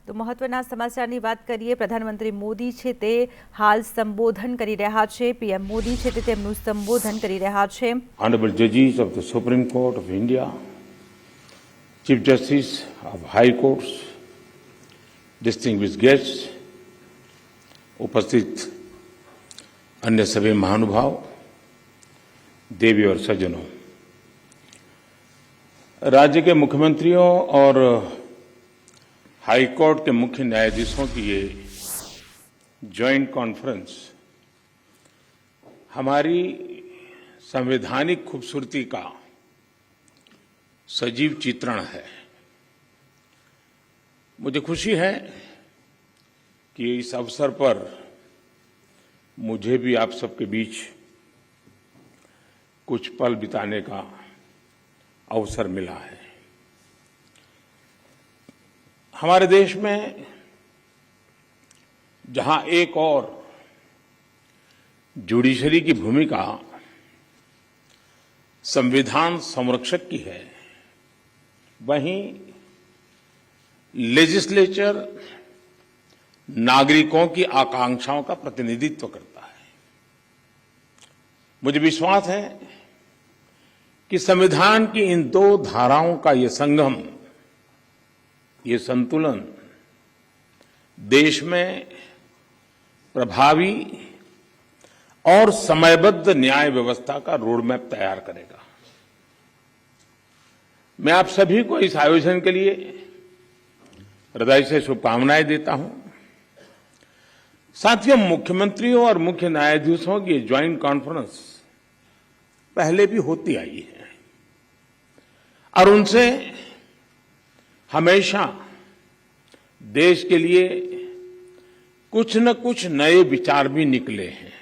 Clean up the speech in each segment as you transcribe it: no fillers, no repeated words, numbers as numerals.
તો મહત્વના સમાચારની વાત કરીએ. પ્રધાનમંત્રી મોદી છે તે હાલ સંબોધન કરી રહ્યા છે. પીએમ મોદી છે તે તેમનું સંબોધન કરી રહ્યા છે. Honorable judges of the Supreme Court of India, Chief Justice of High Courts, distinguished guests, उपस्थित अन्य सभी महानुभाव, देवी और सज्जनों, राज्य के मुख्यमंत्रियों और हाई कोर्ट के मुख्य न्यायाधीशों की ये जॉइंट कॉन्फ्रेंस हमारी संवैधानिक खूबसूरती का सजीव चित्रण है। मुझे खुशी है कि इस अवसर पर मुझे भी आप सबके बीच कुछ पल बिताने का अवसर मिला है। हमारे देश में जहां एक और जुडिशरी की भूमिका संविधान संरक्षक की है, वहीं लेजिस्लेचर नागरिकों की आकांक्षाओं का प्रतिनिधित्व करता है। मुझे विश्वास है कि संविधान की इन दो धाराओं का ये संगम, ये संतुलन देश में प्रभावी और समयबद्ध न्याय व्यवस्था का रोडमैप तैयार करेगा। मैं आप सभी को इस आयोजन के लिए हृदय से शुभकामनाएं देता हूं। साथियों, मुख्यमंत्रियों और मुख्य न्यायाधीशों की ज्वाइंट कॉन्फ्रेंस पहले भी होती आई है और उनसे हमेशा देश के लिए कुछ न कुछ नए विचार भी निकले हैं।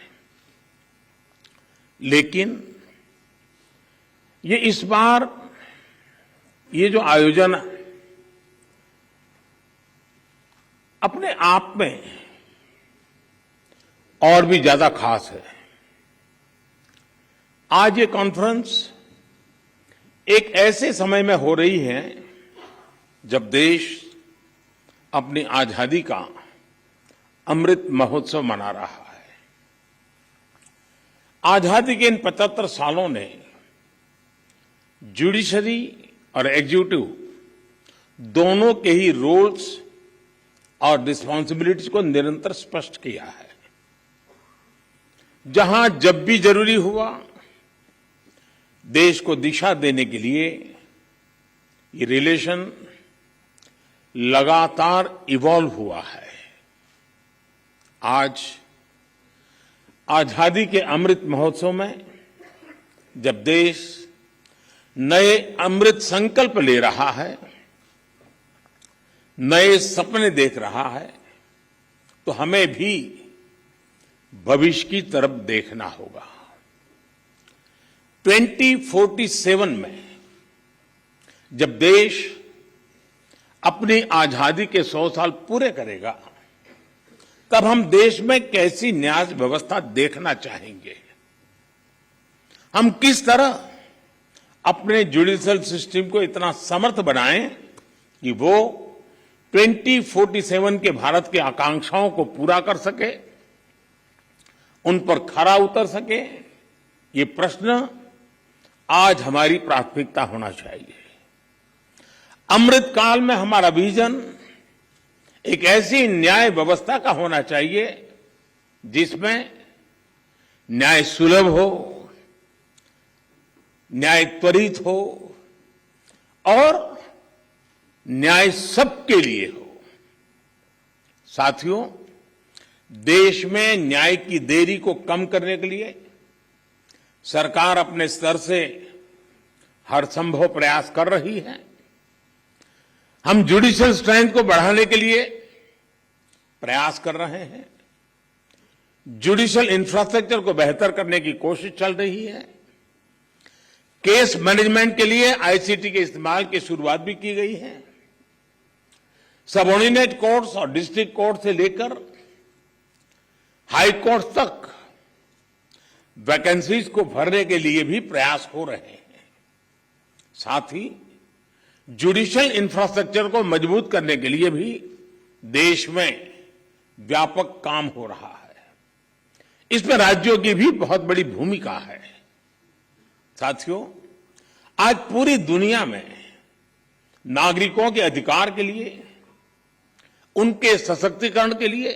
लेकिन ये इस बार ये जो आयोजन अपने आप में और भी ज्यादा खास है। आज ये कॉन्फ्रेंस एक ऐसे समय में हो रही है जब देश अपनी आजादी का अमृत महोत्सव मना रहा है। आजादी के इन 75 सालों ने जुडिशरी और एग्जीक्यूटिव दोनों के ही रोल्स और रिस्पांसिबिलिटीज को निरंतर स्पष्ट किया है। जहां जब भी जरूरी हुआ देश को दिशा देने के लिए ये रिलेशन लगातार इवॉल्व हुआ है। आज आजादी के अमृत महोत्सव में जब देश नए अमृत संकल्प ले रहा है, नए सपने देख रहा है, तो हमें भी भविष्य की तरफ देखना होगा। 2047 में जब देश अपनी आजादी के 100 साल पूरे करेगा, तब हम देश में कैसी न्याय व्यवस्था देखना चाहेंगे। हम किस तरह अपने जुडिशियल सिस्टम को इतना समर्थ बनाएं कि वो 2047 के भारत की आकांक्षाओं को पूरा कर सके, उन पर खरा उतर सके। ये प्रश्न आज हमारी प्राथमिकता होना चाहिए। अमृत काल में हमारा विजन एक ऐसी न्याय व्यवस्था का होना चाहिए जिसमें न्याय सुलभ हो, न्याय त्वरित हो और न्याय सबके लिए हो। साथियों, देश में न्याय की देरी को कम करने के लिए सरकार अपने स्तर से हर संभव प्रयास कर रही है। हम जुडिशियल स्ट्रेंथ को बढ़ाने के लिए प्रयास कर रहे हैं। जुडिशियल इंफ्रास्ट्रक्चर को बेहतर करने की कोशिश चल रही है। केस मैनेजमेंट के लिए आईसीटी के इस्तेमाल की शुरुआत भी की गई है। सबऑर्डिनेट कोर्ट्स और डिस्ट्रिक्ट कोर्ट से लेकर हाई कोर्ट तक वैकेंसीज को भरने के लिए भी प्रयास हो रहे हैं। साथ ही जुडिशियल इंफ्रास्ट्रक्चर को मजबूत करने के लिए भी देश में व्यापक काम हो रहा है। इसमें राज्यों की भी बहुत बड़ी भूमिका है। साथियों, आज पूरी दुनिया में नागरिकों के अधिकार के लिए, उनके सशक्तिकरण के लिए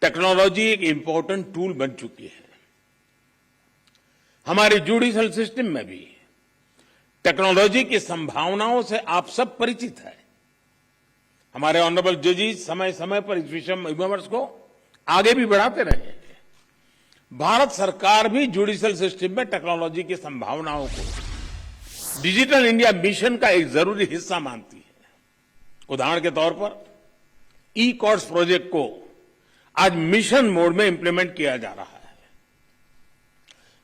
टेक्नोलॉजी एक इंपॉर्टेंट टूल बन चुकी है। हमारे जुडिशियल सिस्टम में भी टेक्नोलॉजी की संभावनाओं से आप सब परिचित हैं। हमारे ऑनरेबल जजेस समय समय पर इस विमर्श को आगे भी बढ़ाते रहे हैं। भारत सरकार भी जुडिशियल सिस्टम में टेक्नोलॉजी की संभावनाओं को डिजिटल इंडिया मिशन का एक जरूरी हिस्सा मानती है। उदाहरण के तौर पर ई कोर्ट्स प्रोजेक्ट को आज मिशन मोड में इंप्लीमेंट किया जा रहा है।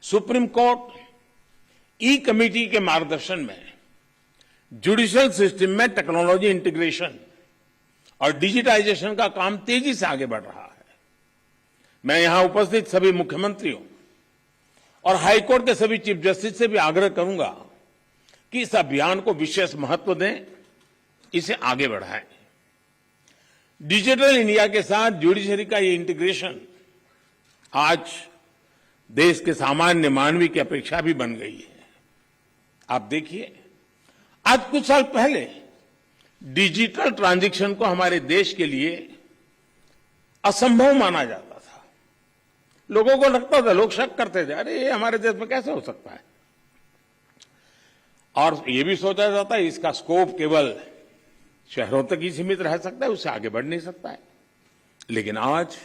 सुप्रीम कोर्ट ई कमेटी के मार्गदर्शन में जुडिशियल सिस्टम में टेक्नोलॉजी इंटीग्रेशन और डिजिटाइजेशन का काम तेजी से आगे बढ़ रहा है। मैं यहां उपस्थित सभी मुख्यमंत्रियों और हाईकोर्ट के सभी चीफ जस्टिस से भी आग्रह करूंगा कि इस अभियान को विशेष महत्व दें, इसे आगे बढ़ाएं। डिजिटल इंडिया के साथ जुडिशरी का ये इंटीग्रेशन आज देश के सामान्य मानवी की अपेक्षा भी बन गई है। आप देखिए, आज कुछ साल पहले डिजिटल ट्रांजैक्शन को हमारे देश के लिए असंभव माना जाता था। लोगों को लगता था, लोग शक करते थे, अरे ये हमारे देश में कैसे हो सकता है। और ये भी सोचा जाता है इसका स्कोप केवल शहरों तक ही सीमित रह सकता है, उससे आगे बढ़ नहीं सकता है। लेकिन आज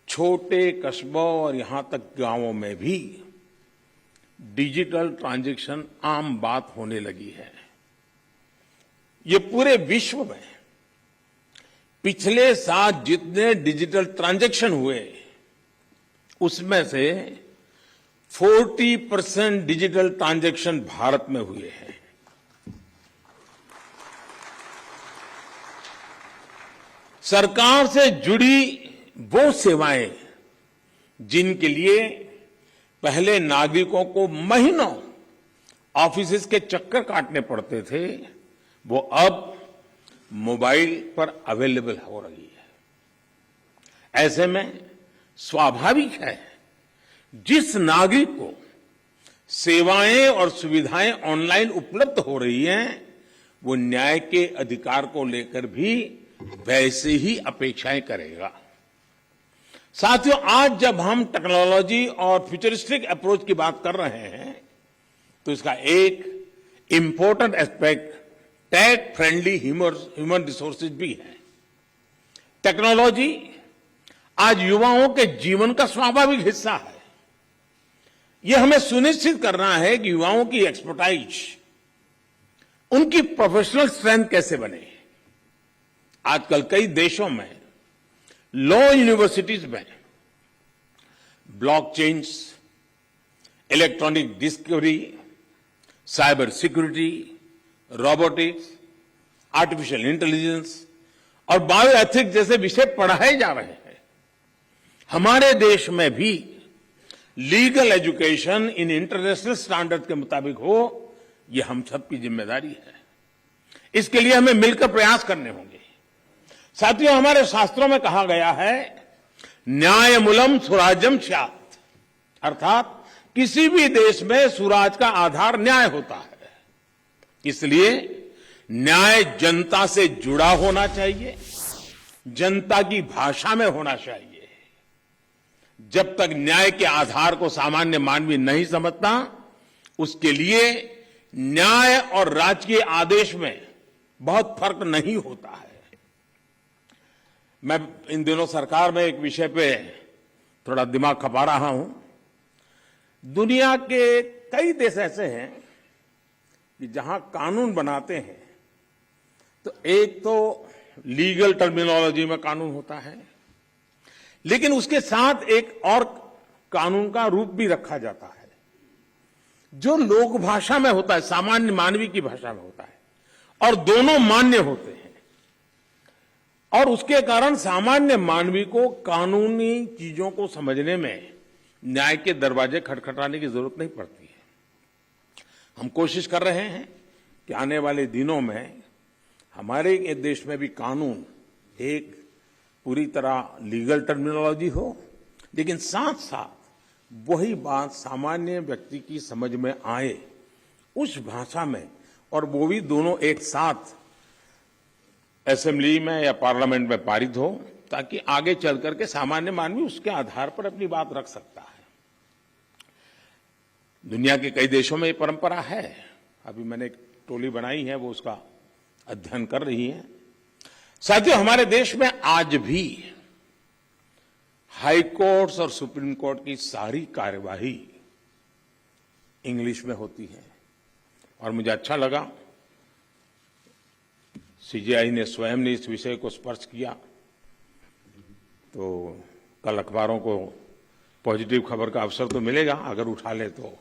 छोटे कस्बों और यहां तक गांवों में भी डिजिटल ट्रांजैक्शन आम बात होने लगी है। ये पूरे विश्व में पिछले साल जितने डिजिटल ट्रांजैक्शन हुए उसमें से 40% डिजिटल ट्रांजैक्शन भारत में हुए हैं। सरकार से जुड़ी वो सेवाएं जिनके लिए पहले नागरिकों को महीनों ऑफिस के चक्कर काटने पड़ते थे, वो अब मोबाइल पर अवेलेबल हो रही है। ऐसे में स्वाभाविक है जिस नागरिक को सेवाएं और सुविधाएं ऑनलाइन उपलब्ध हो रही हैं, वो न्याय के अधिकार को लेकर भी वैसे ही अपेक्षाएं करेगा। साथियों, आज जब हम टेक्नोलॉजी और फ्यूचरिस्टिक अप्रोच की बात कर रहे हैं, तो इसका एक important aspect tech friendly human resources भी है। टेक्नोलॉजी आज युवाओं के जीवन का स्वाभाविक हिस्सा है। यह हमें सुनिश्चित करना है कि युवाओं की एक्सपर्टाइज, उनकी प्रोफेशनल स्ट्रेंथ कैसे बने। आजकल कई देशों में लॉ यूनिवर्सिटीज में blockchains, electronic discovery, cyber security, robotics, artificial intelligence और बायो एथिक्स जैसे विषय पढ़ाए जा रहे हैं। हमारे देश में भी legal education in international standard के मुताबिक हो, यह हम सबकी जिम्मेदारी है। इसके लिए हमें मिलकर प्रयास करने होंगे। साथियों, हमारे शास्त्रों में कहा गया है, न्यायमूलम स्वराज्यम स्यात्, अर्थात किसी भी देश में स्वराज का आधार न्याय होता है। इसलिए न्याय जनता से जुड़ा होना चाहिए, जनता की भाषा में होना चाहिए। जब तक न्याय के आधार को सामान्य मानवी नहीं समझता, उसके लिए न्याय और राजकीय आदेश में बहुत फर्क नहीं होता है। मैं इन दिनों सरकार में एक विषय पे थोड़ा दिमाग खपा रहा हूं। दुनिया के कई देश ऐसे हैं कि जहां कानून बनाते हैं तो एक तो लीगल टर्मिनोलॉजी में कानून होता है, लेकिन उसके साथ एक और कानून का रूप भी रखा जाता है जो लोक भाषा में होता है, सामान्य मानवी की भाषा में होता है, और दोनों मान्य होते हैं। और उसके कारण सामान्य मानवी को कानूनी चीजों को समझने में न्याय के दरवाजे खटखटाने की जरूरत नहीं पड़ती है। हम कोशिश कर रहे हैं कि आने वाले दिनों में हमारे देश में भी कानून एक पूरी तरह लीगल टर्मिनोलॉजी हो, लेकिन साथ साथ वही बात सामान्य व्यक्ति की समझ में आए उस भाषा में, और वो भी दोनों एक साथ असेंबली में या पार्लियामेंट में पारित हो, ताकि आगे चल करके सामान्य मानवी उसके आधार पर अपनी बात रख सकता है। दुनिया के कई देशों में ये परंपरा है। अभी मैंने एक टोली बनाई है, वो उसका अध्ययन कर रही है। साथियों, हमारे देश में आज भी हाई कोर्ट्स और सुप्रीम कोर्ट की सारी कार्यवाही इंग्लिश में होती है, और मुझे अच्छा लगा सीजेआई ने स्वयं ने इस विषय को स्पर्श किया। तो कल अखबारों को पॉजिटिव खबर का अवसर तो मिलेगा अगर उठा ले तो।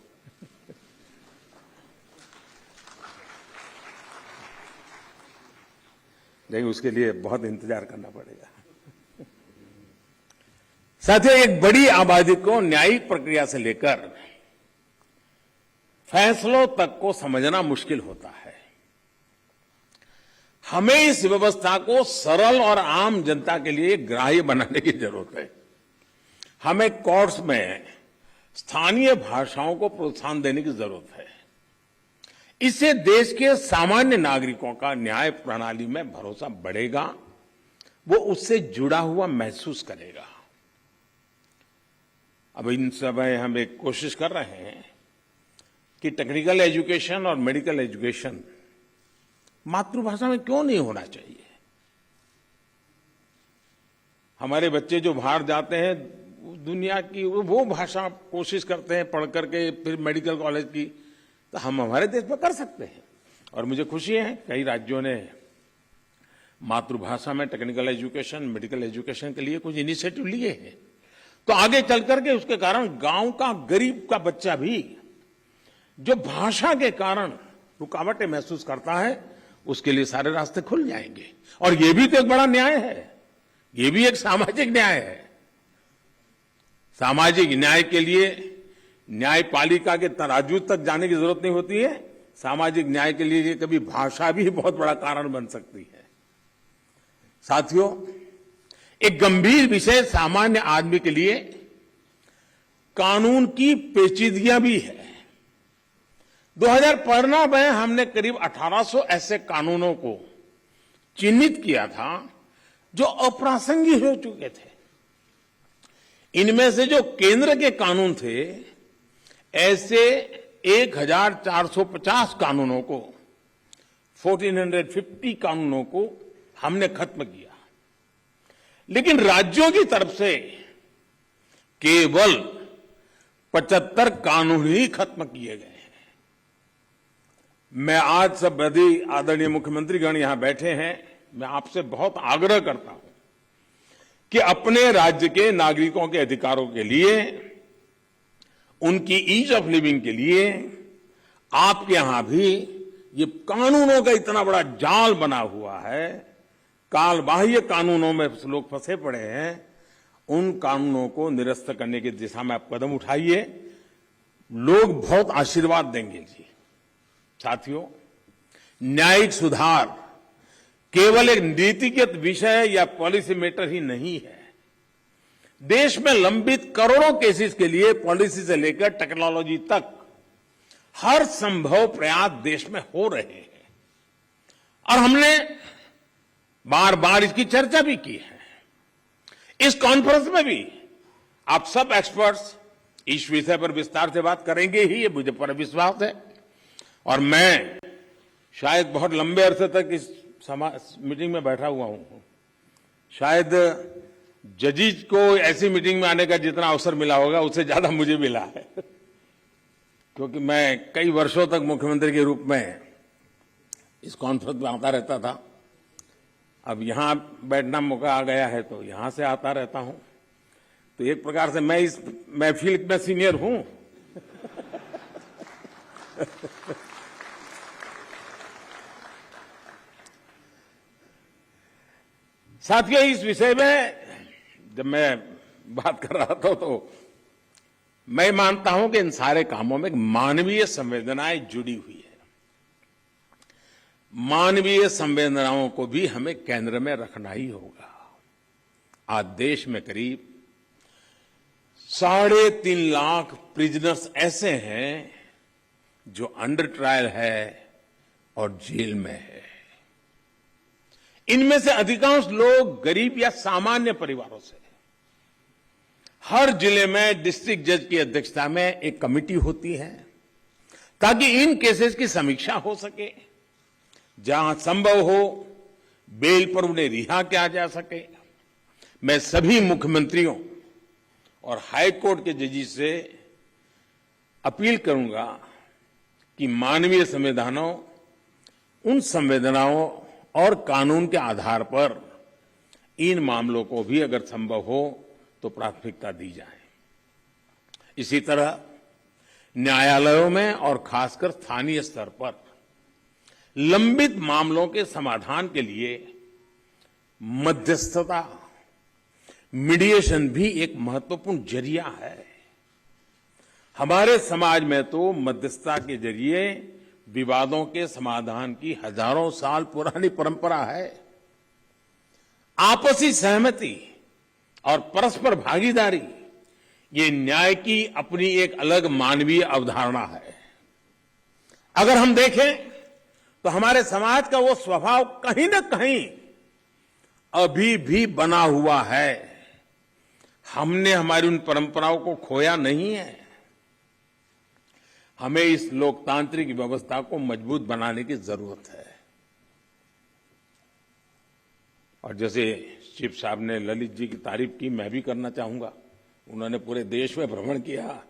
लेकिन उसके लिए बहुत इंतजार करना पड़ेगा। साथियों, एक बड़ी आबादी को न्यायिक प्रक्रिया से लेकर फैसलों तक को समझना मुश्किल होता है। हमें इस व्यवस्था को सरल और आम जनता के लिए ग्राह्य बनाने की जरूरत है। हमें कोर्ट्स में स्थानीय भाषाओं को प्रोत्साहन देने की जरूरत है। इससे देश के सामान्य नागरिकों का न्याय प्रणाली में भरोसा बढ़ेगा, वो उससे जुड़ा हुआ महसूस करेगा। अब इन समय हम एक कोशिश कर रहे हैं कि टेक्निकल एजुकेशन और मेडिकल एजुकेशन मातृभाषा में क्यों नहीं होना चाहिए। हमारे बच्चे जो बाहर जाते हैं दुनिया की वो भाषा कोशिश करते हैं पढ़ करके फिर मेडिकल कॉलेज की, तो हम हमारे देश में कर सकते हैं। और मुझे खुशी है कई राज्यों ने मातृभाषा में टेक्निकल एजुकेशन, मेडिकल एजुकेशन के लिए कुछ इनिशिएटिव लिए हैं। तो आगे चल करके उसके कारण गांव का गरीब का बच्चा भी जो भाषा के कारण रुकावटें महसूस करता है, उसके लिए सारे रास्ते खुल जाएंगे। और ये भी तो एक बड़ा न्याय है, ये भी एक सामाजिक न्याय है। सामाजिक न्याय के लिए न्यायपालिका के तराजू तक जाने की जरूरत नहीं होती है। सामाजिक न्याय के लिए कभी भाषा भी बहुत बड़ा कारण बन सकती है। साथियों, एक गंभीर विषय सामान्य आदमी के लिए कानून की पेचीदगियां भी है। 2015 में हमने करीब 1800 ऐसे कानूनों को चिन्हित किया था जो अप्रासंगिक हो चुके थे। इनमें से जो केंद्र के कानून थे, ऐसे 1450 कानूनों को, 1450 कानूनों को हमने खत्म किया। लेकिन राज्यों की तरफ से केवल 75 कानून ही खत्म किए गए हैं। मैं आज सब यदि आदरणीय मुख्यमंत्रीगण यहां बैठे हैं, मैं आपसे बहुत आग्रह करता हूं कि अपने राज्य के नागरिकों के अधिकारों के लिए, उनकी ईज ऑफ लिविंग के लिए आपके यहां भी ये कानूनों का इतना बड़ा जाल बना हुआ है, काल बाह्य कानूनों में लोग फंसे पड़े हैं, उन कानूनों को निरस्त करने की दिशा में आप कदम उठाइए। लोग बहुत आशीर्वाद देंगे जी। साथियों, न्यायिक सुधार केवल एक नीतिगत विषय या पॉलिसी मैटर ही नहीं है। देश में लंबित करोड़ों केसेस के लिए पॉलिसी से लेकर टेक्नोलॉजी तक हर संभव प्रयास देश में हो रहे हैं, और हमने बार बार इसकी चर्चा भी की है। इस कॉन्फ्रेंस में भी आप सब एक्सपर्ट्स इस विषय पर विस्तार से बात करेंगे ही, ये मुझे पूरा विश्वास है। और मैं शायद बहुत लंबे अरसे तक इस मीटिंग में बैठा हुआ हूं। शायद जजीज को ऐसी मीटिंग में आने का जितना अवसर मिला होगा उससे ज्यादा मुझे मिला है, क्योंकि मैं कई वर्षों तक मुख्यमंत्री के रूप में इस कॉन्फ्रेंस में आता रहता था। अब यहां बैठना मौका आ गया है तो यहां से आता रहता हूं। तो एक प्रकार से मैं इस महफिल में सीनियर हूं। साथियों, इस विषय में जब मैं बात कर रहा था तो मैं मानता हूं कि इन सारे कामों में मानवीय संवेदनाएं जुड़ी हुई है। मानवीय संवेदनाओं को भी हमें केंद्र में रखना ही होगा। आज देश में करीब 3.5 लाख प्रिजनर्स ऐसे हैं जो अंडर ट्रायल है और जेल में है। इनमें से अधिकांश लोग गरीब या सामान्य परिवारों से। हर जिले में डिस्ट्रिक्ट जज की अध्यक्षता में एक कमेटी होती है ताकि इन केसेस की समीक्षा हो सके, जहां संभव हो बेल पर उन्हें रिहा किया जा सके। मैं सभी मुख्यमंत्रियों और हाई कोर्ट के जजेस से अपील करूंगा कि मानवीय उन संवेदनाओं और कानून के आधार पर इन मामलों को भी अगर संभव हो तो प्राथमिकता दी जाए। इसी तरह न्यायालयों में और खासकर स्थानीय स्तर पर लंबित मामलों के समाधान के लिए मध्यस्थता, मीडिएशन भी एक महत्वपूर्ण जरिया है। हमारे समाज में तो मध्यस्थता के जरिए विवादों के समाधान की हजारों साल पुरानी परंपरा है। आपसी सहमति और परस्पर भागीदारी ये न्याय की अपनी एक अलग मानवीय अवधारणा है। अगर हम देखें तो हमारे समाज का वो स्वभाव कहीं न कहीं अभी भी बना हुआ है। हमने हमारी उन परंपराओं को खोया नहीं है। हमें इस लोकतांत्रिक व्यवस्था को मजबूत बनाने की जरूरत है। और जैसे चीफ साहब ने ललित जी की तारीफ की, मैं भी करना चाहूंगा। उन्होंने पूरे देश में भ्रमण किया